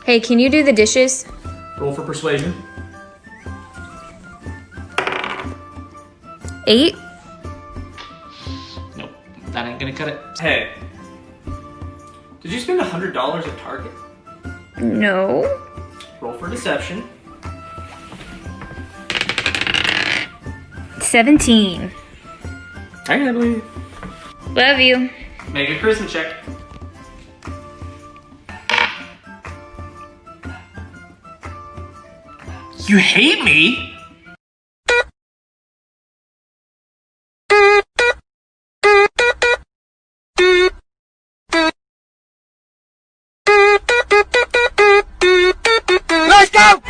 Hey, can you do the dishes? Roll for persuasion. 8? Nope, that ain't gonna cut it. Hey, did you spend $100 at Target? No. Roll for deception. 17. I can't believe. Love you. Make a charisma check. You hate me? Let's go!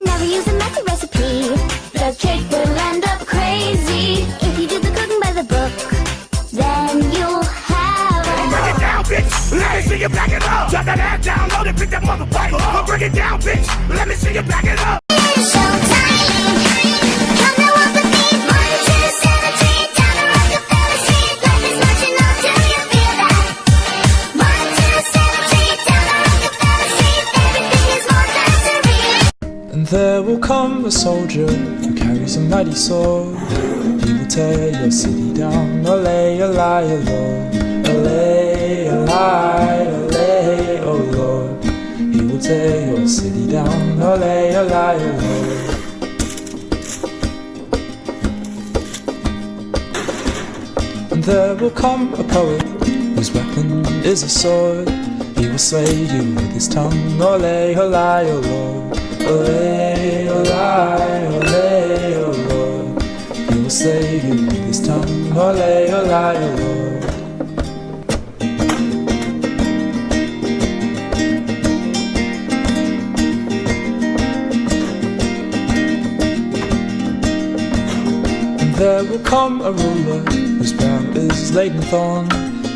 Never use a messy recipe. The cake will end up crazy. If you do the cooking by the book, then you'll have Break it down, bitch. Let me see you back it up. Drop that ass down, load it, pick that motherfucker up. Break it down, bitch. Let me see you back it up. showtime. Come now walk with me. 1 to 17 down the Rockefeller Street. Life is marching on. Do you feel that? 1 to 17 down the Rockefeller Street. Everything is more mystery. And there will come a soldier who carries a mighty sword. He will tear your city down. Olay, olay, olay, olay, olay, olay, oh Lord. He will tear your city down. Olay, olay, olay. And there will come a poet whose weapon is a sword. He will slay you with his tongue. Olay, olay, oh Lord. Olay, olay, olay, oh Lord. He will slay you with his tongue. Olay, olay, oh Lord. And there will come a ruler whose brow is laden thorn,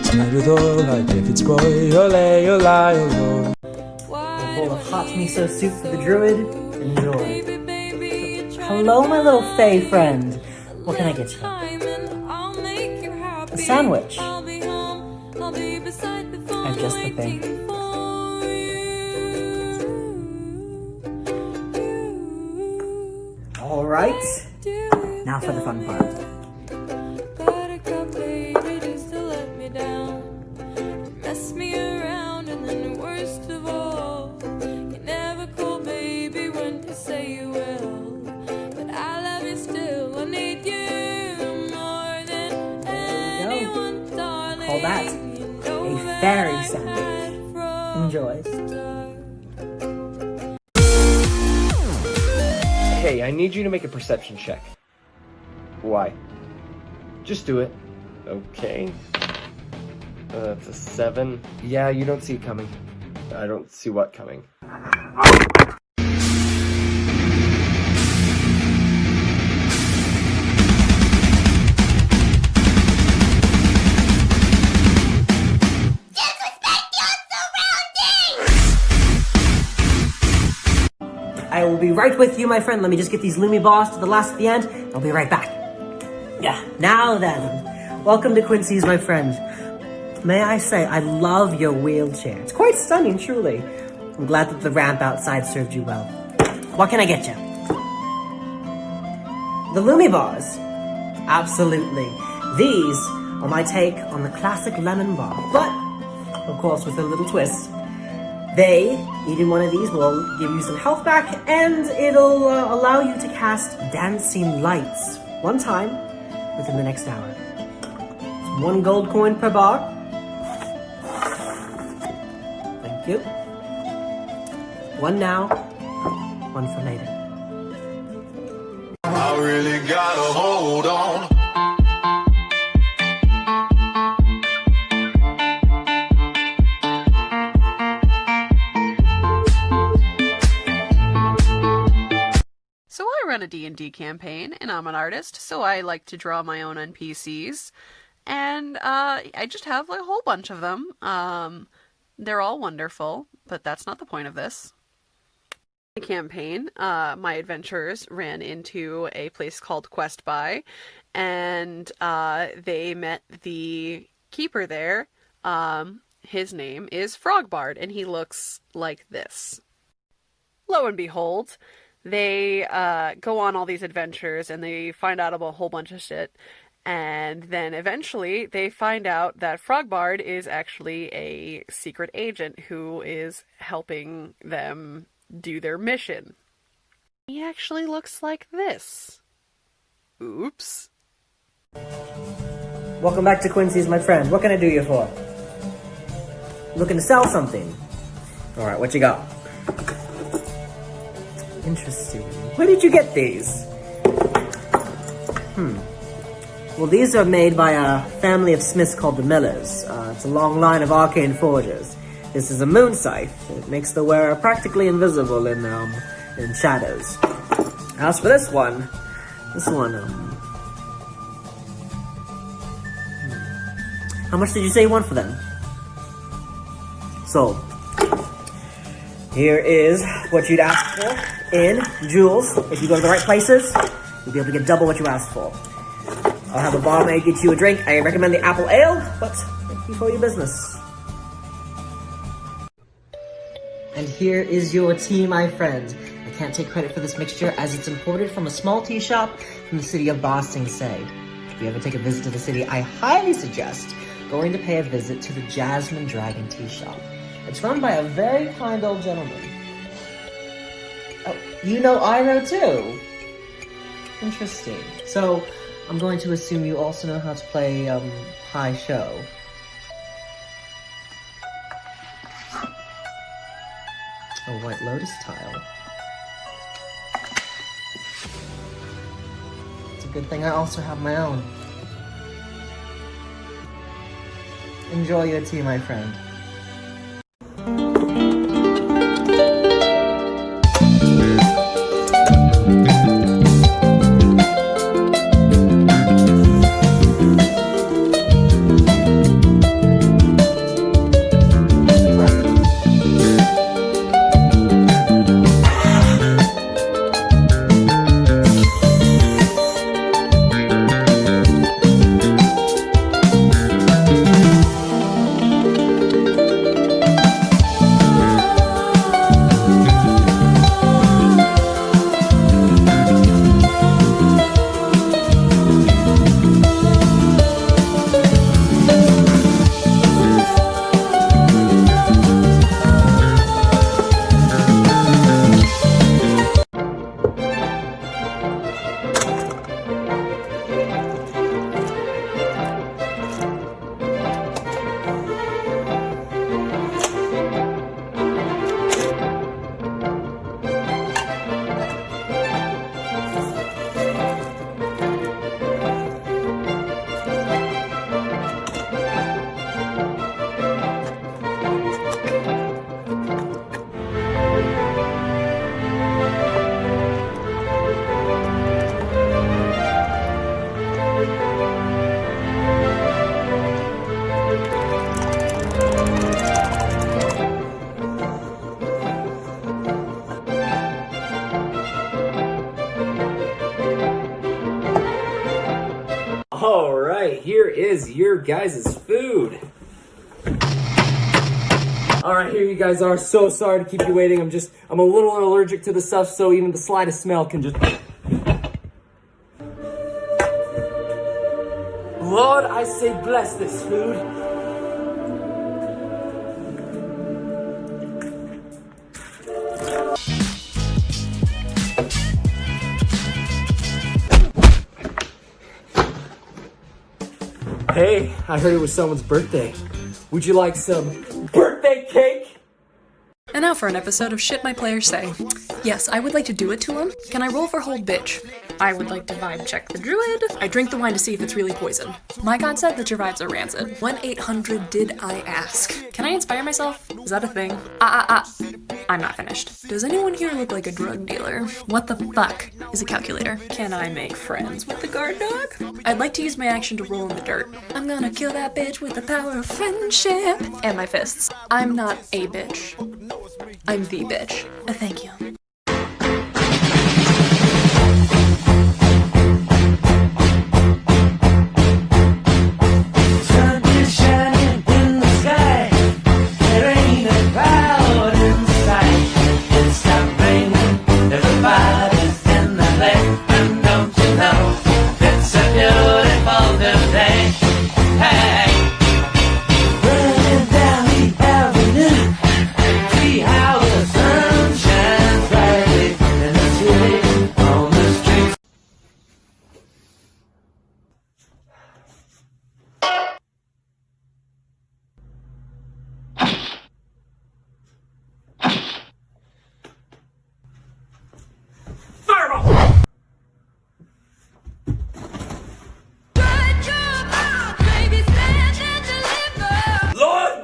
smeared with oil like David's boy. Olay, olay, oh Lord. A bowl of hot miso soup for the druid. Enjoy. Hello, my little fae friend. What can I get you? A sandwich. I'm just the thing. All right. Now for the fun part. Call that a fairy sandwich. Enjoy. Hey, I need you to make a perception check. Why? Just do it. Okay. That's a 7. Yeah, you don't see it coming. I don't see what coming. I will be right with you, my friend. Let me just get these Lumi Boss to the last at the end. I'll be right back. Yeah, now then. Welcome to Quincy's, my friend. May I say, I love your wheelchair. It's quite stunning, truly. I'm glad that the ramp outside served you well. What can I get you? The Lumi Bars. Absolutely. These are my take on the classic lemon bar, but, of course, with a little twist. Eating one of these will give you some health back, and it'll allow you to cast dancing lights one time within the next hour. It's 1 gold coin per bar. Thank you. 1 now, 1 for later. I really gotta hold on. So I run a D&D campaign, and I'm an artist, so I like to draw my own NPCs. And I just have like a whole bunch of them. They're all wonderful, but that's not the point of this. The campaign, my adventurers ran into a place called Quest By, and they met the keeper there, His name is Frogbard, and he looks like this. Lo and behold, they go on all these adventures, and they find out about a whole bunch of shit. And then eventually they find out that Frogbard is actually a secret agent who is helping them do their mission. He actually looks like this. Oops. Welcome back to Quincy's, my friend. What can I do you for? Looking to sell something? Alright, what you got? Interesting. Where did you get these? Well, these are made by a family of smiths called the Millers. It's a long line of arcane forgers. This is a moon scythe. It makes the wearer practically invisible in shadows. As for this one, how much did you say you want for them? So, here is what you'd ask for in jewels. If you go to the right places, you'll be able to get double what you asked for. I'll have a barmaid get you a drink. I recommend the apple ale, but thank you for your business. And here is your tea, my friend. I can't take credit for this mixture as it's imported from a small tea shop from the city of Ba Sing Se. If you ever take a visit to the city, I highly suggest going to pay a visit to the Jasmine Dragon Tea Shop. It's run by a very kind old gentleman. Oh, you know Iroh too? Interesting. So, I'm going to assume you also know how to play, High Show. A White Lotus tile. It's a good thing I also have my own. Enjoy your tea, my friend. Alright, here is your guys' food. Alright, here you guys are. So sorry to keep you waiting. I'm a little allergic to the stuff, so even the slightest smell can just... Lord, I say bless this food. Hey, I heard it was someone's birthday. Would you like some birthday cake? And now for an episode of Shit My Players Say. Yes, I would like to do it to him. Can I roll for hold bitch? I would like to vibe check the druid. I drink the wine to see if it's really poison. My god said that your vibes are rancid. 1-800 did I ask? Can I inspire myself? Is that a thing? I'm not finished. Does anyone here look like a drug dealer? What the fuck is a calculator? Can I make friends with the guard dog? I'd like to use my action to roll in the dirt. I'm gonna kill that bitch with the power of friendship. And my fists. I'm not a bitch. I'm the bitch. Thank you. Sun is shining in the sky.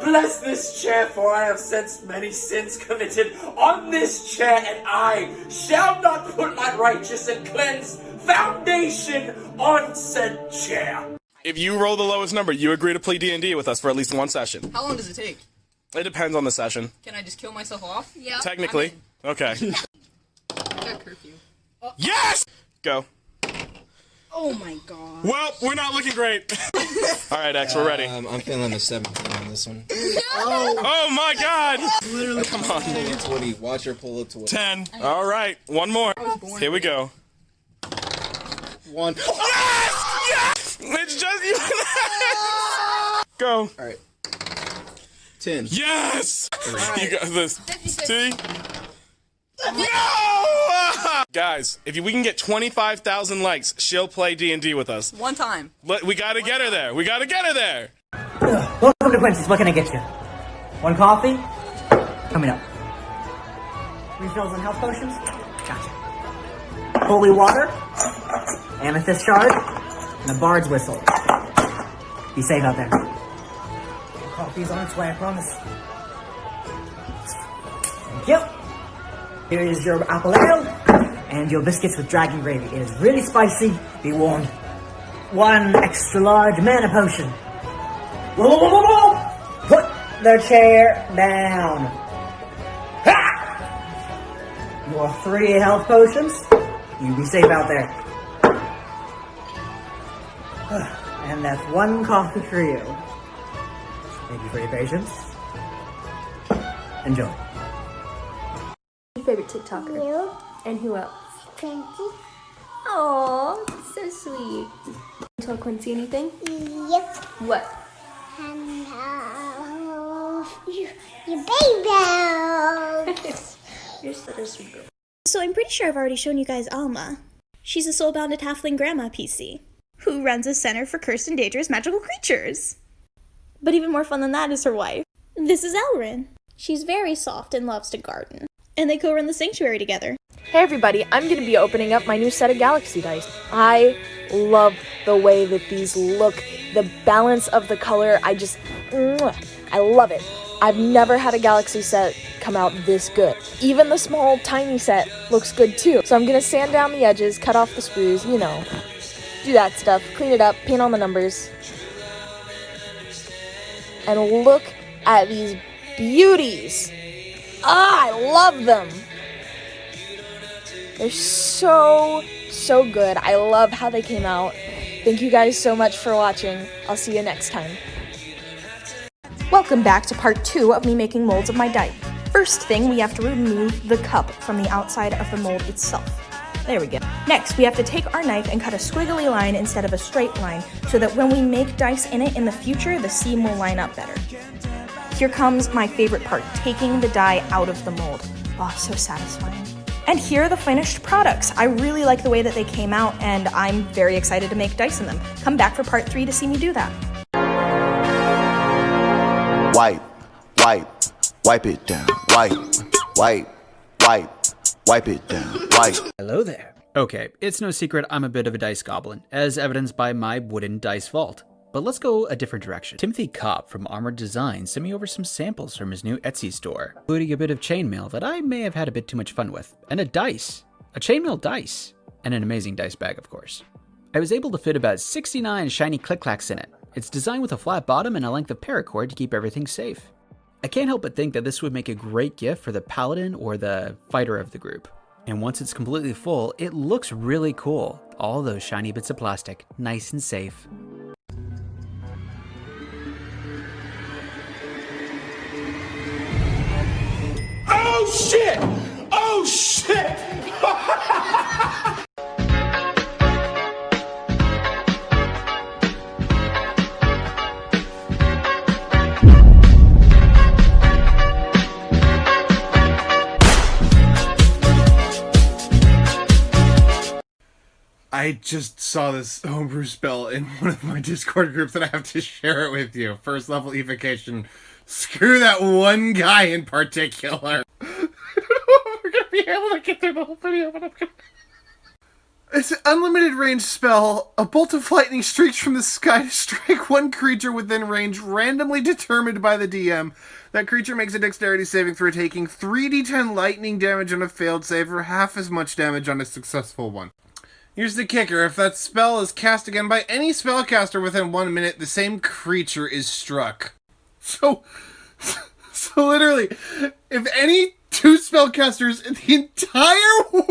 bless this chair, for I have since many sins committed on this chair, and I shall not put my righteous and cleansed foundation on said chair. If you roll the lowest number, you agree to play D&D with us for at least one session. How long does it take? It depends on the session. Can I just kill myself off? Yeah. Technically. Okay. I got curfew. Yes! Go. Oh my god. Well, we're not looking great. All right, X, we're ready. I'm feeling a 17 on this one. Oh my god! Literally, come on. Pull it to Woody. Watch her pull it to Woody. 10. All right, one more. Here we go. 1. Yes! Yes! It's just you. Go. All right. 10. Yes! Right. You got this. See? No! Guys, if we can get 25,000 likes, she'll play D&D with us. One time. We gotta get her there. We gotta get her there. Welcome to Quincy's. What can I get you? One coffee? Coming up. Refills on health potions? Gotcha. Holy water? Amethyst shard? And a bard's whistle. Be safe out there. Coffee's on its way, I promise. Thank you. Here is your apple ale and your biscuits with dragon gravy. It is really spicy. Be warned. 1 extra large mana potion. Whoa, whoa, whoa, whoa, whoa. Put the chair down. Ha! Your 3 health potions. You be safe out there. And that's 1 coffee for you. Thank you for your patience. Enjoy. Favorite TikToker? You. And who else? Quincy. Aww, so sweet. Tell Quincy anything? Yep. What? And your baby. You're such a sweet girl. So I'm pretty sure I've already shown you guys Alma. She's a soul-bounded halfling grandma PC, who runs a center for cursed and dangerous magical creatures. But even more fun than that is her wife. This is Elrin. She's very soft and loves to garden. And they co-run the sanctuary together. Hey everybody, I'm going to be opening up my new set of Galaxy dice. I love the way that these look, the balance of the color, I love it. I've never had a Galaxy set come out this good. Even the small, tiny set looks good too. So I'm going to sand down the edges, cut off the sprues, you know, do that stuff, clean it up, paint on the numbers. And look at these beauties. I love them. They're so good. I love how they came out. Thank you guys so much for watching. I'll see you next time. Welcome back to part 2 of me making molds of my die. First thing, we have to remove the cup from the outside of the mold itself. There we go. Next, we have to take our knife and cut a squiggly line instead of a straight line, so that when we make dice in it in the future, the seam will line up better. Here comes my favorite part, taking the die out of the mold. Oh, so satisfying. And here are the finished products. I really like the way that they came out, and I'm very excited to make dice in them. Come back for part 3 to see me do that. Wipe it down. Wipe it down. Hello there. Okay, it's no secret I'm a bit of a dice goblin, as evidenced by my wooden dice vault. But let's go a different direction. Timothy Kopp from Armored Design sent me over some samples from his new Etsy store, including a bit of chainmail that I may have had a bit too much fun with, and a chainmail dice, and an amazing dice bag, of course. I was able to fit about 69 shiny click-clacks in it. It's designed with a flat bottom and a length of paracord to keep everything safe. I can't help but think that this would make a great gift for the paladin or the fighter of the group. And once it's completely full, it looks really cool. All those shiny bits of plastic, nice and safe. Oh shit! Oh shit! I just saw this homebrew spell in one of my Discord groups and I have to share it with you. First level evocation. Screw that one guy in particular. I don't know if we're gonna be able to get through the whole video, but I'm gonna... It's an unlimited range spell. A bolt of lightning streaks from the sky to strike one creature within range, randomly determined by the DM. That creature makes a dexterity saving throw, taking 3d10 lightning damage on a failed save, or half as much damage on a successful one. Here's the kicker. If that spell is cast again by any spellcaster within 1 minute, the same creature is struck. So literally, if any two spellcasters in the entire world...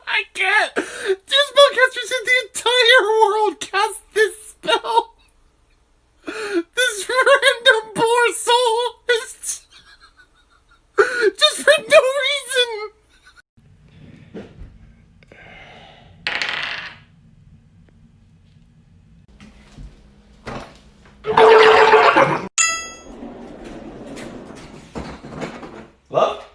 I can't! Two spellcasters in the entire world cast this spell! This random poor soul is... just for no reason! Love?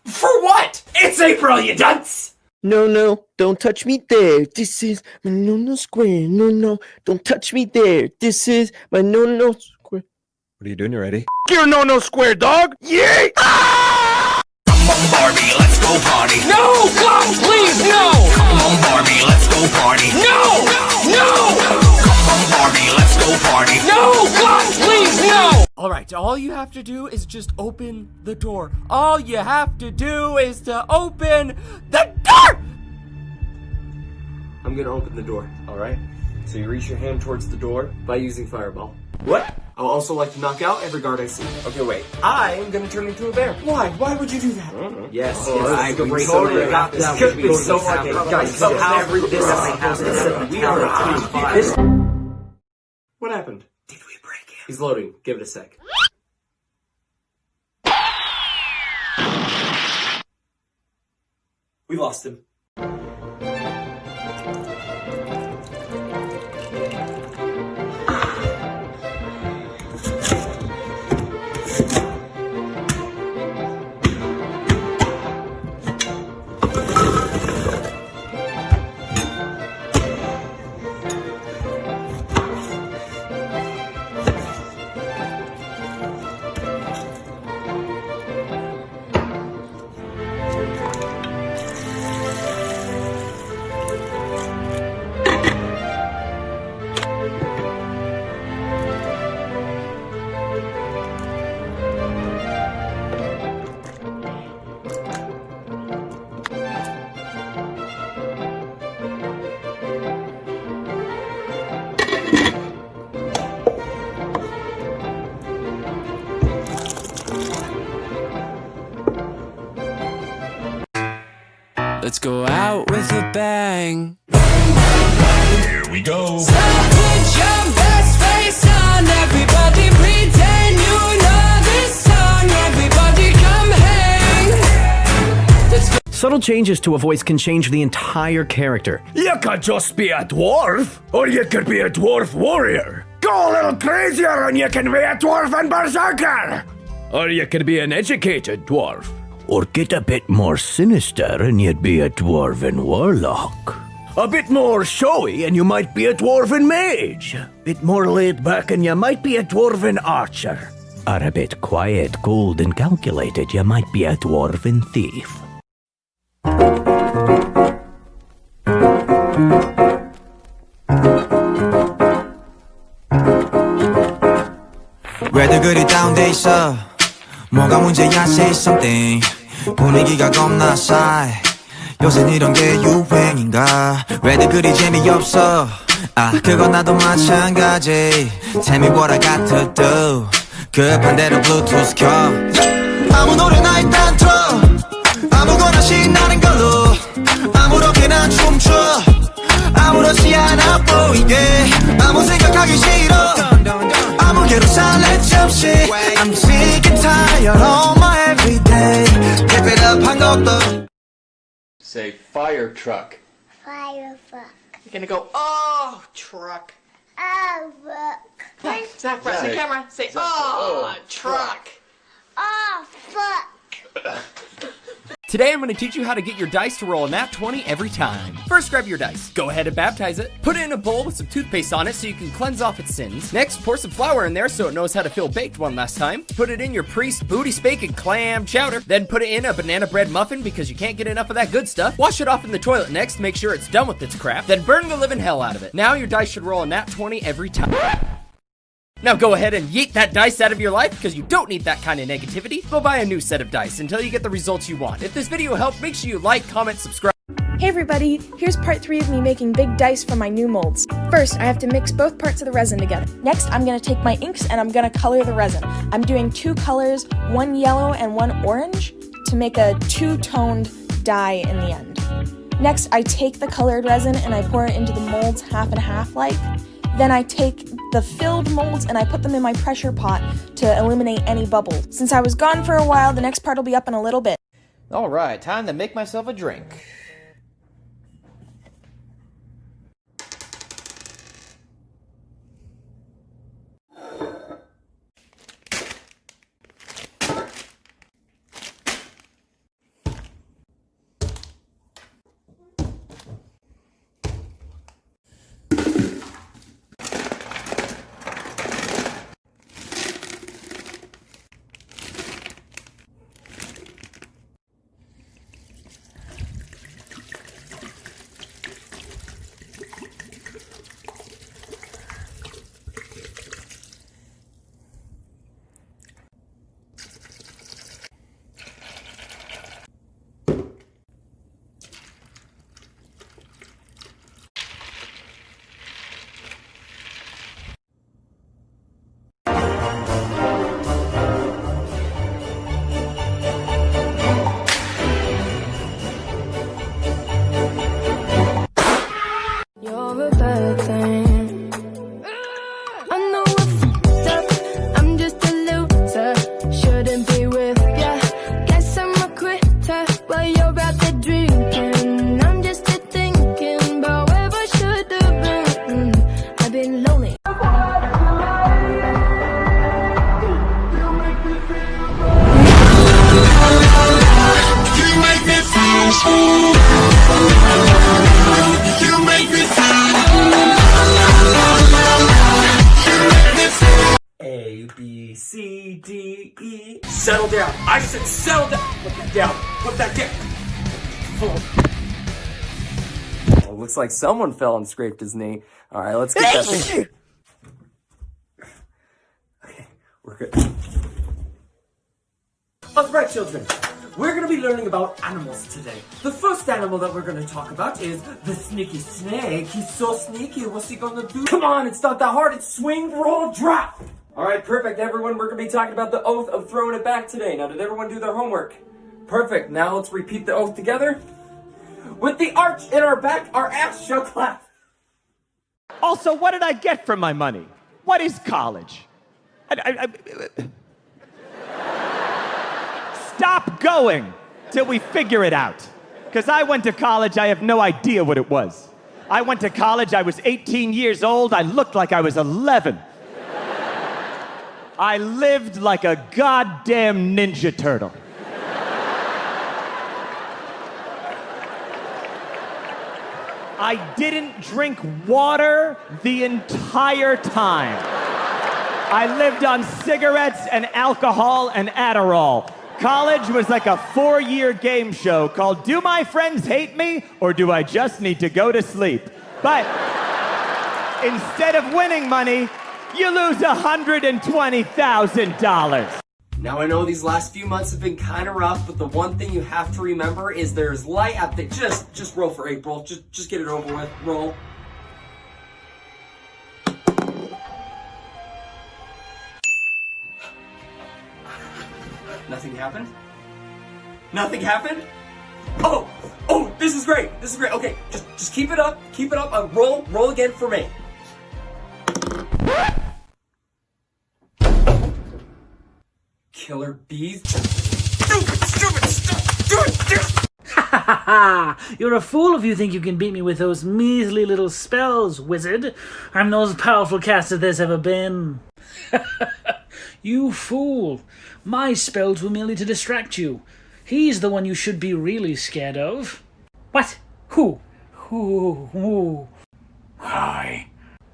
For what? It's April, you dunce! No, don't touch me there. This is my no square. No, don't touch me there. This is my no square. What are you doing? You ready? Your no square, dog! Yay! Come on, Barbie, let's go party. No! God, please, no! Come on, Barbie, let's go party. No! No! Come on, Barbie, let's go party. No! God, please, no! Alright, all you have to do is just open the door. All you have to do is to open the door! I'm gonna open the door, alright? So you reach your hand towards the door by using Fireball. What? I'll also like to knock out every guard I see. Okay, wait. I am gonna turn into a bear. Why? Why would you do that? Yes, I totally got this. Could be so fucking guys. So every this I have this. We are a this. What happened? Did we break him? He's loading. Give it a sec. We lost him. Let's go out with a bang. Here we go. So put your best face on, everybody pretend you know this song. Everybody come hang. Subtle changes to a voice can change the entire character. You could just be a dwarf, or you could be a dwarf warrior. Go a little crazier and you can be a dwarven berserker. Or you could be an educated dwarf. Or get a bit more sinister and you'd be a dwarven warlock. A bit more showy and you might be a dwarven mage. Bit more laid back and you might be a dwarven archer. Or a bit quiet, cold and calculated, you might be a dwarven thief. 왜들 그리 다운돼 있어 뭐가 문제야 say something 분위기가 겁나 싸해 요새 이런 게 유행인가 왜들 그리 재미없어 아 그건 나도 마찬가지 Tell me what I got to do 급한 대로 블루투스 켜 아무 노래나 일단 틀어 아무거나 신나는 걸로 아무렇게나 춤춰 아무렇지 않아 보이게 아무 생각하기 싫어 아무개로 살레지 없이 I'm sick and tired all my everyday Keep it up 한 것도 Say fire truck. Fire fuck. You're gonna go, oh, truck. Oh, fuck. Zach, right in the camera. Say, oh, truck. Oh, fuck. Today I'm going to teach you how to get your dice to roll a nat 20 every time. First, grab your dice. Go ahead and baptize it. Put it in a bowl with some toothpaste on it so you can cleanse off its sins. Next, pour some flour in there so it knows how to feel baked one last time. Put it in your priest booty steak and clam chowder. Then put it in a banana bread muffin because you can't get enough of that good stuff. Wash it off in the toilet next. Make sure it's done with its crap. Then burn the living hell out of it. Now your dice should roll a nat 20 every time. Now go ahead and yeet that dice out of your life because you don't need that kind of negativity. Go buy a new set of dice until you get the results you want. If this video helped, make sure you like, comment, subscribe. Hey everybody, here's part 3 of me making big dice for my new molds. First, I have to mix both parts of the resin together. Next, I'm going to take my inks and I'm going to color the resin. I'm doing 2 colors, one yellow and one orange, to make a 2-toned dye in the end. Next, I take the colored resin and I pour it into the molds half and half like. Then I take the filled molds and I put them in my pressure pot to eliminate any bubbles. Since I was gone for a while, the next part will be up in a little bit. Alright, time to make myself a drink. You're a bad thing. I know I fucked up. I'm just a loser. Shouldn't be with ya. Guess I'm a quitter while you're out there drinking. I'm just here thinking about where I should have been. I've been lonely. You make me feel so. You make me feel. A, B, C, D, E. Settle down. I said settle down. Put that down. Put that down. Oh, looks like someone fell and scraped his knee. Alright, let's get that thing. Okay, we're good. Alright, children. We're going to be learning about animals today. The first animal that we're going to talk about is the sneaky snake. He's so sneaky. What's he going to do? Come on, it's not that hard. It's swing, roll, drop. Alright, perfect, everyone. We're going to be talking about the oath of throwing it back today. Now, did everyone do their homework? Perfect. Now let's repeat the oath together. With the arch in our back, our ass shall clap. Also, what did I get from my money? What is college? Stop going till we figure it out. Because I went to college, I have no idea what it was. I went to college, I was 18 years old, I looked like I was 11. I lived like a goddamn Ninja Turtle. I didn't drink water the entire time. I lived on cigarettes and alcohol and Adderall. College was like a 4-year game show called Do My Friends Hate Me or Do I Just Need to Go to Sleep? But instead of winning money, you lose $120,000. Now, I know these last few months have been kind of rough, but the one thing you have to remember is there's light up there. Just roll for April. Just get it over with. Roll. Nothing happened? Nothing happened? Oh, this is great. This is great. Okay, just keep it up. Keep it up. Roll again for me. Killer bees. Stupid, stop. Ha ha ha! You're a fool if you think you can beat me with those measly little spells, wizard. I'm the most powerful caster there's ever been. You fool! My spells were merely to distract you. He's the one you should be really scared of. What? Who? Who? Hi.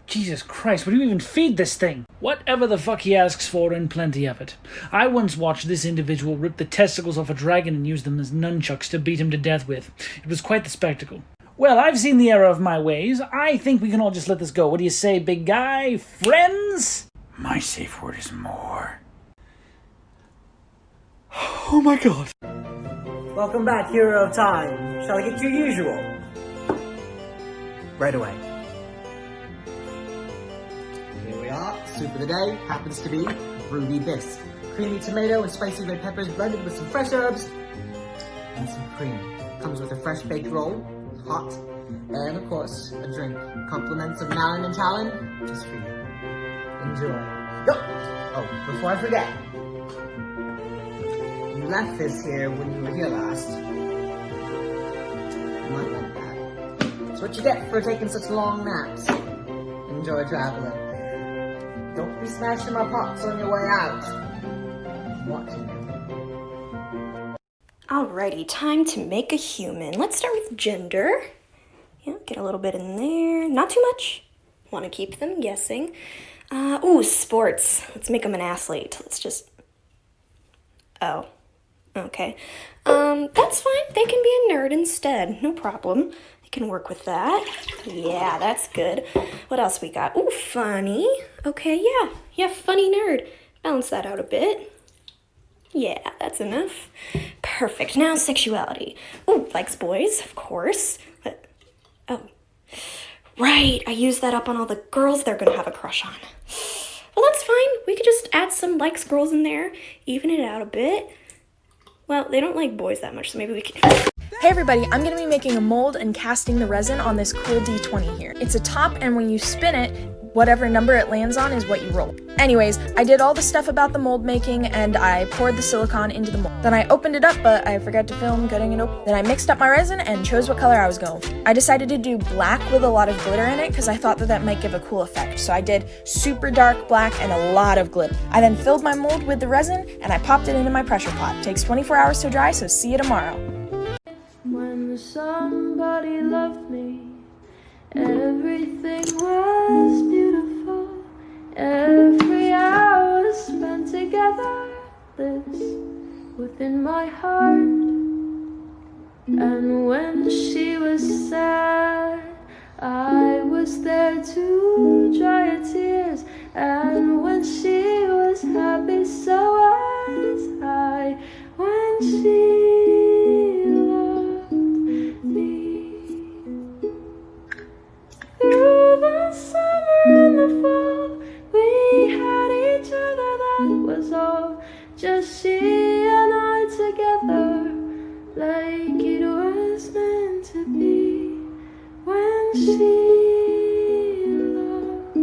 Jesus Christ, what do you even feed this thing? Whatever the fuck he asks for, and plenty of it. I once watched this individual rip the testicles off a dragon and use them as nunchucks to beat him to death with. It was quite the spectacle. Well, I've seen the error of my ways. I think we can all just let this go. What do you say, big guy? Friends? My safe word is more. Oh my god. Welcome back, hero of time. Shall I get your usual? Right away. Here we are. Soup of the day happens to be Ruby Bisque. Creamy tomato and spicy red peppers blended with some fresh herbs and some cream. Comes with a fresh baked roll, hot, and of course, a drink. Compliments of Malin and Talon, just for you. Enjoy. Go! Oh, before I forget, you left this here when you were here last. You might want that. That's what you get for taking such long naps. Enjoy traveling. Don't be smashing my pots on your way out. I'm watching you. Alrighty, time to make a human. Let's start with gender. Yeah, get a little bit in there. Not too much. Want to keep them guessing. Ooh, sports. Let's make them an athlete. Let's just... Oh. Okay. That's fine. They can be a nerd instead. No problem. I can work with that. Yeah, that's good. What else we got? Ooh, funny. Okay, yeah, funny nerd. Balance that out a bit. Yeah, that's enough. Perfect. Now sexuality. Ooh, likes boys, of course. But, oh. Right, I used that up on all the girls they're gonna have a crush on. Well, that's fine. We could just add some likes girls in there, even it out a bit. Well, they don't like boys that much, so maybe we can... Hey everybody, I'm going to be making a mold and casting the resin on this cool D20 here. It's a top, and when you spin it, whatever number it lands on is what you roll. Anyways, I did all the stuff about the mold making, and I poured the silicone into the mold. Then I opened it up, but I forgot to film cutting it open. Then I mixed up my resin and chose what color I was going for. I decided to do black with a lot of glitter in it because I thought that might give a cool effect. So I did super dark black and a lot of glitter. I then filled my mold with the resin, and I popped it into my pressure pot. It takes 24 hours to dry, so see you tomorrow. When somebody loved me, everything was beautiful. Every hour spent together lives within my heart. And when she was sad, I was there to dry her tears. And when she was happy, so was I. When she loved me. Through the summer and the fall, we had each other, that was all. Just she and I together, like it was meant to be. When she loved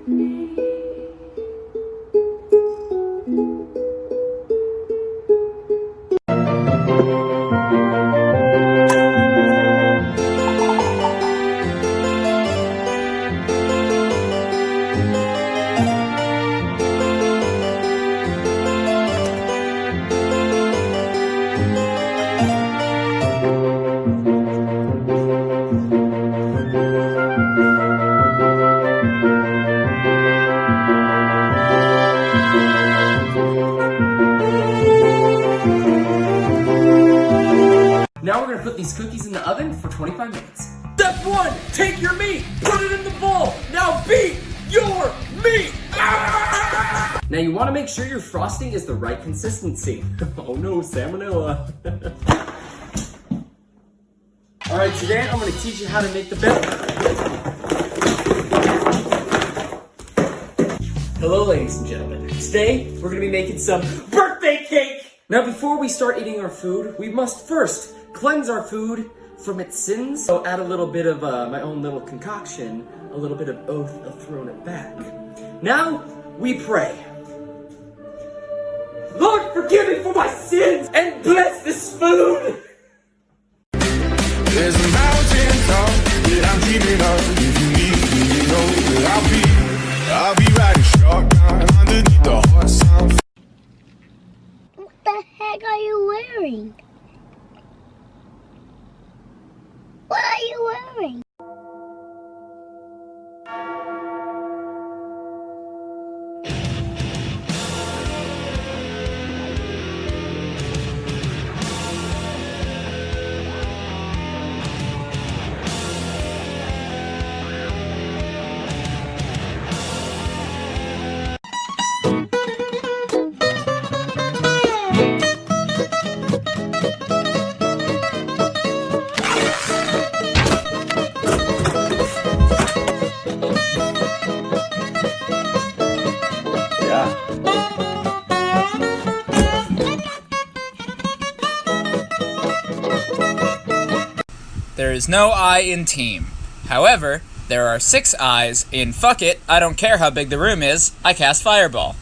me. Now we're gonna put these cookies in the oven for 25 minutes. Step 1, take your meat, put it in the bowl. Now beat your meat. Ah! Now you wanna make sure your frosting is the right consistency. Oh no, salmonella. All right, today I'm gonna teach you how to make the best. Hello, ladies and gentlemen. Today, we're gonna be making some birthday cake. Now, before we start eating our food, we must first cleanse our food from its sins. So add a little bit of my own little concoction, a little bit of oath of throwing it back. Now, we pray. Lord, forgive me for my sins and bless this food. There's a mountain top that I'm dreaming of. If you need me, you know that I'll be riding shotgun underneath the hot sun. What the heck are you wearing? wearing? What are you wearing? There is no I in team. However, there are 6 I's in fuck it, I don't care how big the room is, I cast Fireball.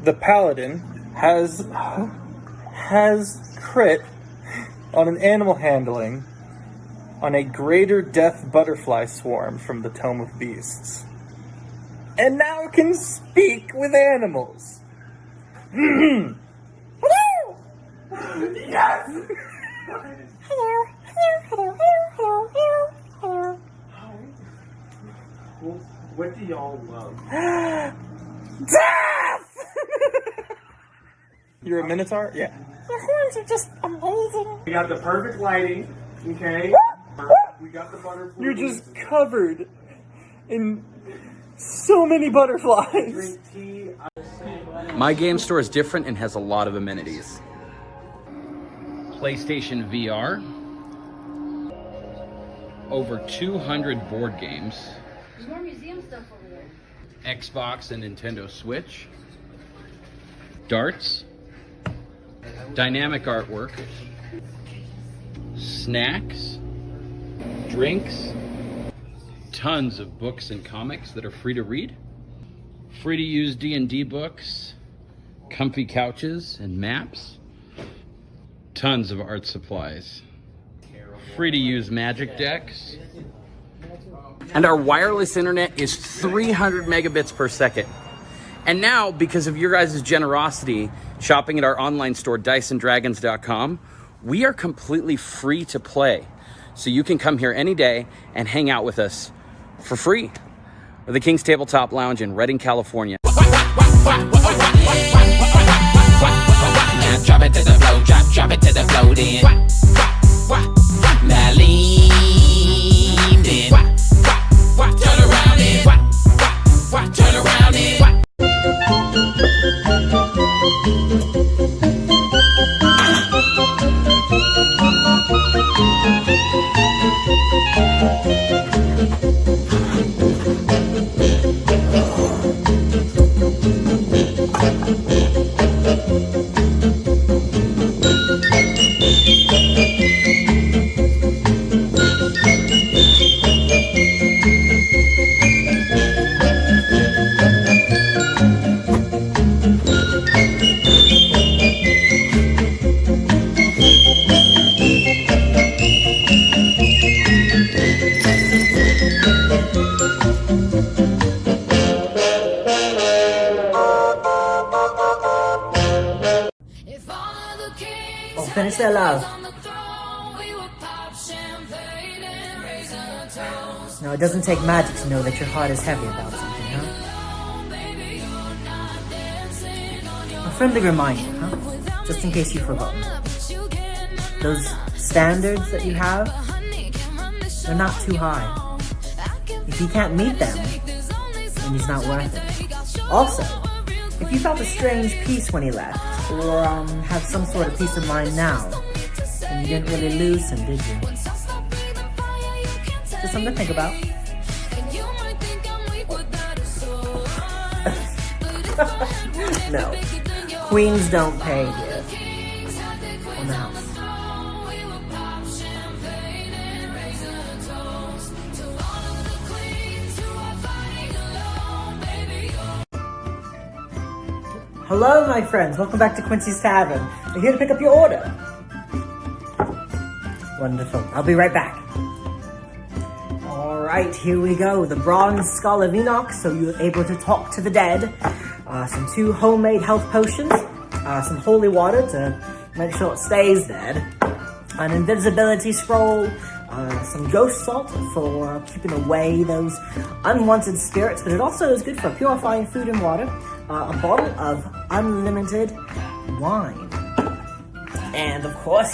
The paladin has crit on an animal handling on a greater death butterfly swarm from the Tome of Beasts, and now can speak with animals. Yes. What do y'all love? Death! You're a minotaur? Yeah. Your horns are just amazing. We got the perfect lighting, okay? We got the butterflies. You're just covered in so many butterflies. My game store is different and has a lot of amenities. PlayStation VR, over 200 board games, There's more museum stuff over there. Xbox and Nintendo Switch, darts, dynamic artwork, snacks, drinks, tons of books and comics that are free to read, free to use D&D books, comfy couches and maps, tons of art supplies, free to use magic decks, and our wireless internet is 300 megabits per second. And now, because of your guys' generosity, shopping at our online store, DiceandDragons.com, we are completely free to play. So you can come here any day and hang out with us for free. We're the King's Tabletop Lounge in Redding, California. Now drop it to the flow, drop it to the flow then. Now lean then. Turn around then. Turn around then. Oh, finish that loud. No, it doesn't take magic to know that your heart is heavy about something, huh? A friendly reminder, huh? Just in case you've forgotten. Those standards that you have, they're not too high. If you can't meet them, then he's not worth it. Also, if you felt a strange peace when he left, or have some sort of peace of mind now, then you didn't really lose him, did you? Just something to think about. No, queens don't pay here. Hello, my friends. Welcome back to Quincy's Tavern. We're here to pick up your order. Wonderful. I'll be right back. Alright, here we go. The bronze skull of Enoch, so you're able to talk to the dead. Some 2 homemade health potions. Some holy water to make sure it stays dead. An invisibility scroll. Some ghost salt for keeping away those unwanted spirits, but it also is good for purifying food and water. A bottle of unlimited wine. And of course,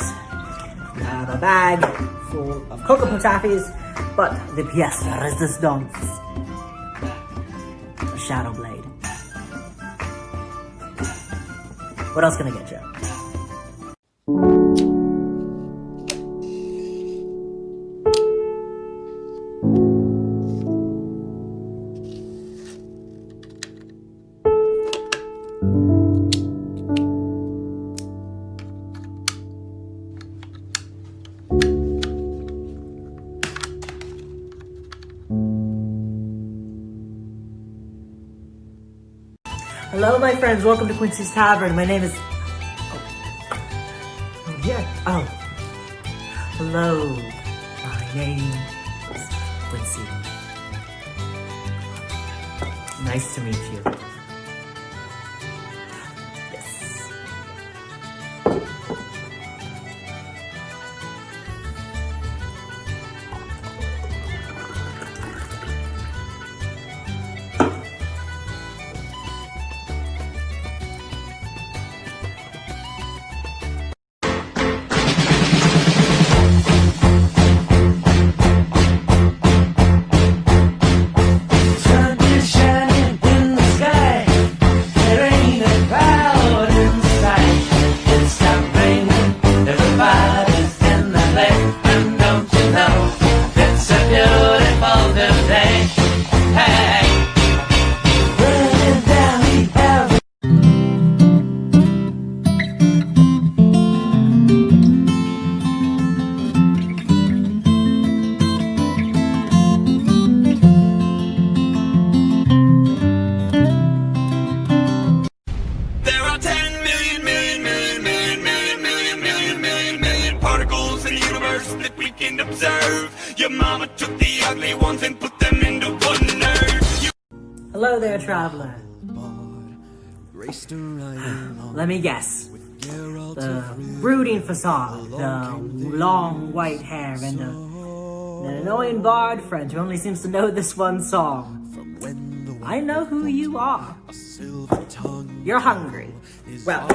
you have a bag full of cocoa taffies, but the pièce de résistance, a shadow blade. What else can I get you? Hello, my friends. Welcome to Quincy's Tavern. My name is... Oh, yeah. Oh. Hello. My name is Quincy. Nice to meet you. Yes. Hello there, traveler. Let me guess. The brooding facade, the long white hair, and an annoying bard friend who only seems to know this one song. I know who you are. You're hungry. Well,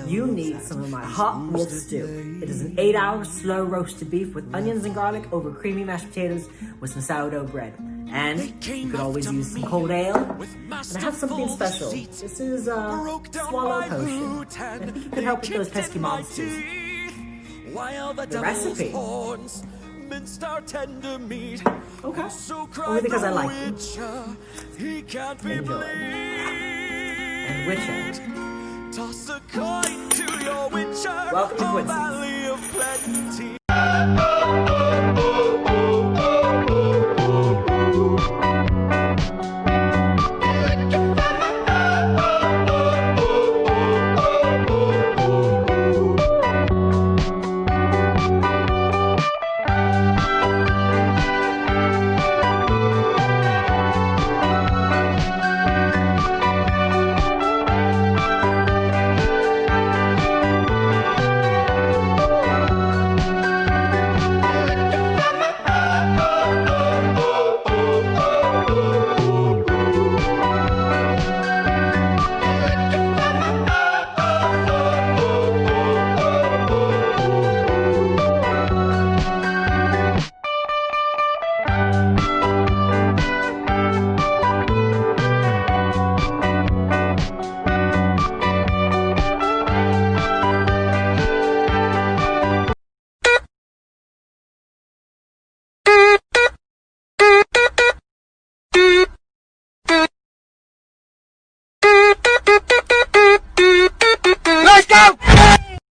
you need some of my hot wolf stew. It is an 8-hour slow roasted beef with onions and garlic over creamy mashed potatoes with some sourdough bread. And you could always use some cold ale. And I have something special. This is a swallow potion. I think it could help with those pesky monsters. The recipe. Okay. Only because I like them. Enjoy. And Witcher. Welcome to Quincy.